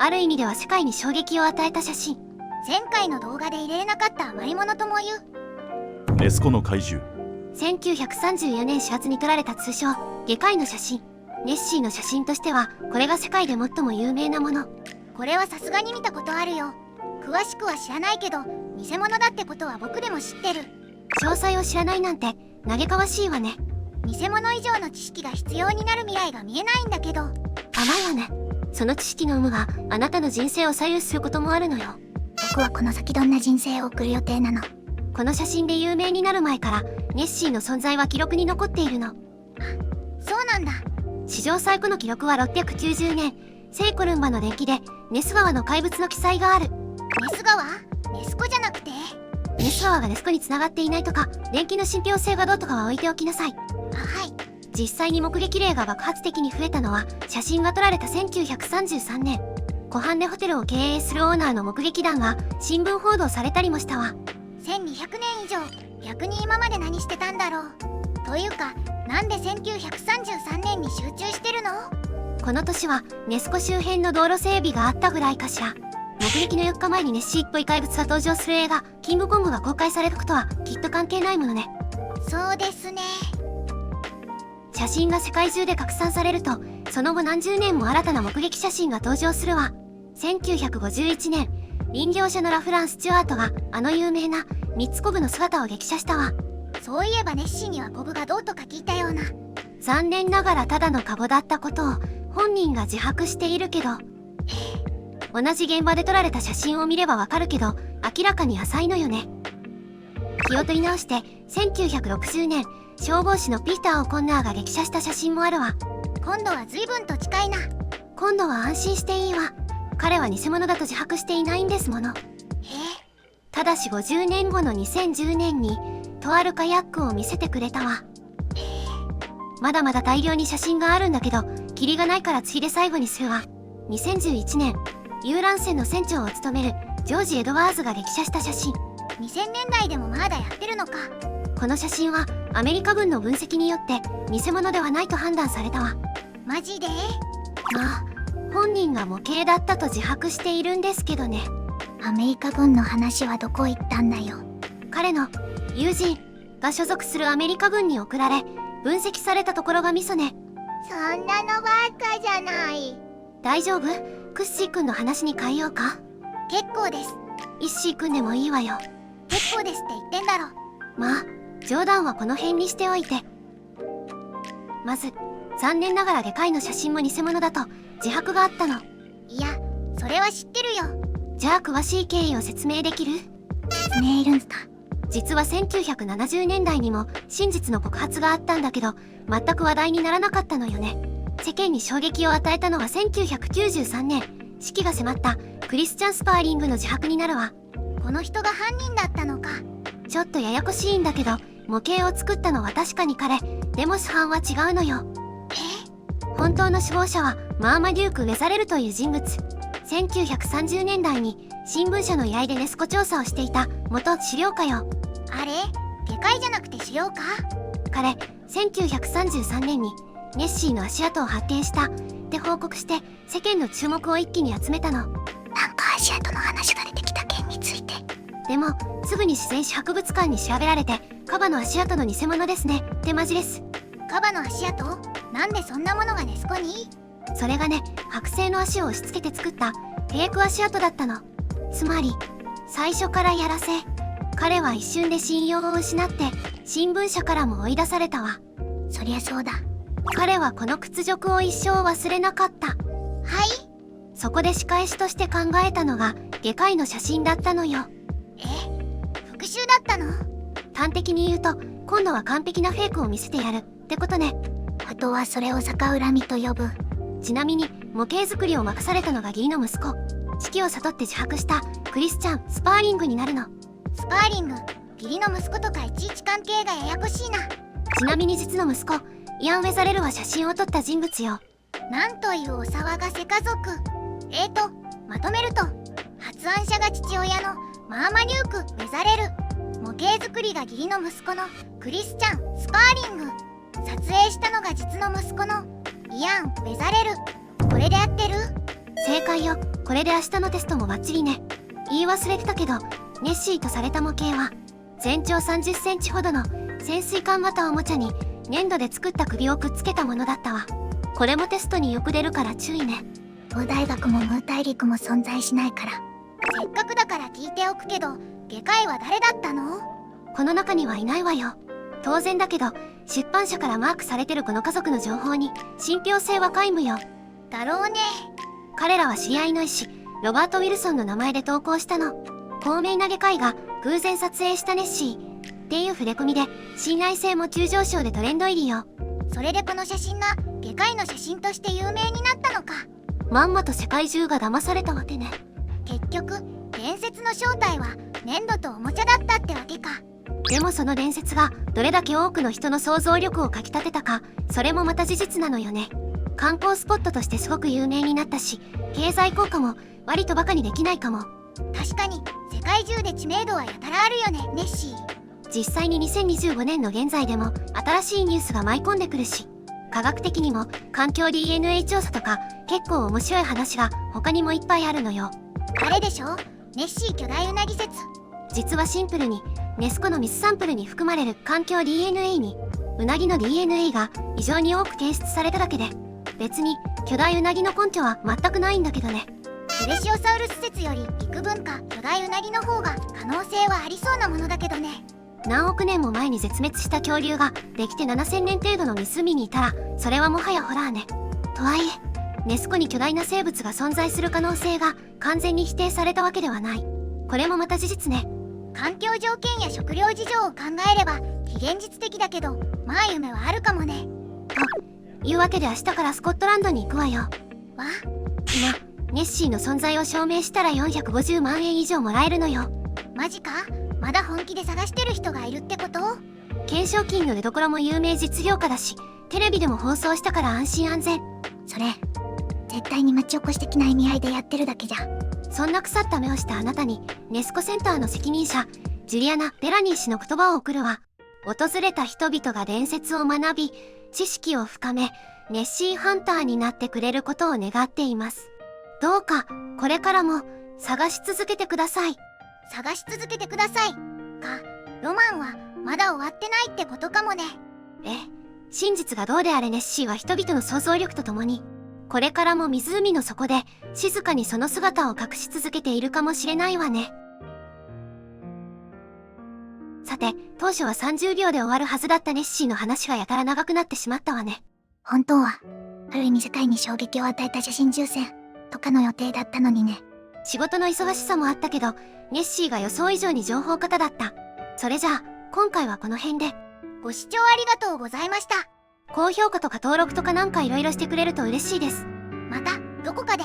ある意味では世界に衝撃を与えた写真。前回の動画で入れれなかった余り物とも言う。ネスコの怪獣。1934年4月に撮られた通称外科医の写真。ネッシーの写真としてはこれが世界で最も有名なもの。これはさすがに見たことあるよ。詳しくは知らないけど偽物だってことは僕でも知ってる。詳細を知らないなんて嘆かわしいわね。偽物以上の知識が必要になる未来が見えないんだけど。甘いわね。その知識の有無があなたの人生を左右することもあるのよ。僕はこの先どんな人生を送る予定なの？この写真で有名になる前からネッシーの存在は記録に残っているの。そうなんだ。史上最古の記録は690年セイコルンバの伝記でネス川の怪物の記載がある。ネス川？ネスコじゃなくて？ネス川がネスコに繋がっていないとか伝記の信憑性がどうとかは置いておきなさい。はい。実際に目撃例が爆発的に増えたのは写真が撮られた1933年。湖畔でホテルを経営するオーナーの目撃談が新聞報道されたりもしたわ。1200年以上、逆に今まで何してたんだろう。というか、なんで1933年に集中してるの？この年はネス湖周辺の道路整備があったぐらいかしら。目撃の4日前にネッシーっぽい怪物が登場する映画「キングコング」が公開されたことはきっと関係ないものね。そうですね。写真が世界中で拡散されるとその後何十年も新たな目撃写真が登場するわ。1951年林業者のラフラン・スチュアートがあの有名な3つコブの姿を激写したわ。そういえばネッシーにはコブがどうとか聞いたような。残念ながらただのカゴだったことを本人が自白しているけど、同じ現場で撮られた写真を見ればわかるけど明らかに浅いのよね。気を取り直して1960年消防士のピーター・オコンナーが激写した写真もあるわ。今度は随分と近いな。今度は安心していいわ。彼は偽物だと自白していないんですもの。ただし50年後の2010年にとあるカヤックを見せてくれたわ。まだまだ大量に写真があるんだけどキリがないから次で最後にするわ。2011年遊覧船の船長を務めるジョージ・エドワーズが激写した写真。2000年代でもまだやってるのか。この写真はアメリカ軍の分析によって偽物ではないと判断されたわ。マジで？まあ本人が模型だったと自白しているんですけどね。アメリカ軍の話はどこ行ったんだよ。彼の友人が所属するアメリカ軍に送られ分析されたところがミソね。そんなのばっかじゃない。大丈夫？クッシーくんの話に変えようか？結構です。イッシーくんでもいいわよ。結構ですって言ってんだろ。まあ冗談はこの辺にしておいて。まず残念ながら外科医の写真も偽物だと自白があったの。いや、それは知ってるよ。じゃあ詳しい経緯を説明できる？説明いるんすか？実は1970年代にも真実の告発があったんだけど全く話題にならなかったのよね。世間に衝撃を与えたのは1993年死期が迫ったクリスチャン・スパーリングの自白になるわ。この人が犯人だったのか。ちょっとややこしいんだけど模型を作ったのは確かに彼。でも主犯は違うのよ。本当の首謀者はマーマデューク・ウェザレルという人物。1930年代に新聞社の依頼でネスコ調査をしていた元資料家よ。あれ？外科医じゃなくて資料家？彼1933年にネッシーの足跡を発見したって報告して世間の注目を一気に集めたの。なんか足跡の話が出てきた件について。でもすぐに自然史博物館に調べられてカバの足跡の偽物ですねってマジです。カバの足跡？なんでそんなものがネスコに？それがね、剥製の足を押し付けて作ったフェイク足跡だったの。つまり最初からやらせ。彼は一瞬で信用を失って新聞社からも追い出されたわ。そりゃそうだ。彼はこの屈辱を一生忘れなかった。はい？そこで仕返しとして考えたのが外科医の写真だったのよ。復讐だったの？端的に言うと今度は完璧なフェイクを見せてやるってことね。あとはそれを逆恨みと呼ぶ。ちなみに模型作りを任されたのが義理の息子。死期を悟って自白したクリスチャン・スパーリングになるの。スパーリング、義理の息子とかいちいち関係がややこしいな。ちなみに実の息子イアン・ウェザレルは写真を撮った人物よ。なんというお騒がせ家族。まとめると発案者が父親のマーマニューク・ウェザレル、模型作りが義理の息子のクリスチャン・スパーリング、撮影したのが実の息子のイアン・ウェザレル。これで合ってる？正解よ。これで明日のテストもバッチリね。言い忘れてたけど、ネッシーとされた模型は全長30センチほどの潜水艦型おもちゃに粘土で作った首をくっつけたものだったわ。これもテストによく出るから注意ね。ムー大学もムー大陸も存在しないから。せっかくだから聞いておくけど、外科医は誰だったの？この中にはいないわよ。当然だけど、出版社からマークされてるこの家族の情報に信憑性は皆無よ。だろうね。彼らは知り合いの医師ロバート・ウィルソンの名前で投稿したの。高名な外科医が偶然撮影したネッシーっていう触れ込みで信頼性も急上昇でトレンド入りよ。それでこの写真が外科医の写真として有名になったのか。まんまと世界中が騙されたわけね。結局伝説の正体は粘土とおもちゃだったってわけか。でもその伝説がどれだけ多くの人の想像力をかきたてたか、それもまた事実なのよね。観光スポットとしてすごく有名になったし、経済効果も割とバカにできないかも。確かに世界中で知名度はやたらあるよね、ネッシー。実際に2025年の現在でも新しいニュースが舞い込んでくるし、科学的にも環境 DNA 調査とか結構面白い話が他にもいっぱいあるのよ。あれでしょ、ネッシー巨大うなぎ説。実はシンプルにネス湖の水サンプルに含まれる環境 DNA にうなぎの DNA が異常に多く検出されただけで、別に巨大うなぎの根拠は全くないんだけどね。プレシオサウルス説より幾分か巨大うなぎの方が可能性はありそうなものだけどね。何億年も前に絶滅した恐竜ができて7000年程度の湖にいたら、それはもはやホラーね。とはいえネス湖に巨大な生物が存在する可能性が完全に否定されたわけではない。これもまた事実ね。環境条件や食料事情を考えれば非現実的だけど、まあ夢はあるかもね。というわけで明日からスコットランドに行くわよ。わ、今ネッシーの存在を証明したら450万円以上もらえるのよ。マジか？まだ本気で探してる人がいるってこと？懸賞金の出所も有名実業家だし、テレビでも放送したから安心安全。それ絶対に町おこし的な意味合いでやってるだけじゃ。そんな腐った目をしたあなたにネスコセンターの責任者ジュリアナ・デラニー氏の言葉を送るわ。訪れた人々が伝説を学び、知識を深め、ネッシーハンターになってくれることを願っています。どうかこれからも探し続けてください。探し続けてくださいか。ロマンはまだ終わってないってことかもね。真実がどうであれネッシーは人々の想像力とともにこれからも湖の底で静かにその姿を隠し続けているかもしれないわね。さて、当初は30秒で終わるはずだったネッシーの話がやたら長くなってしまったわね。本当はある意味世界に衝撃を与えた写真抽選とかの予定だったのにね。仕事の忙しさもあったけど、ネッシーが予想以上に情報型だった。それじゃあ今回はこの辺で。ご視聴ありがとうございました。高評価とか登録とかなんかいろいろしてくれると嬉しいです。またどこかで。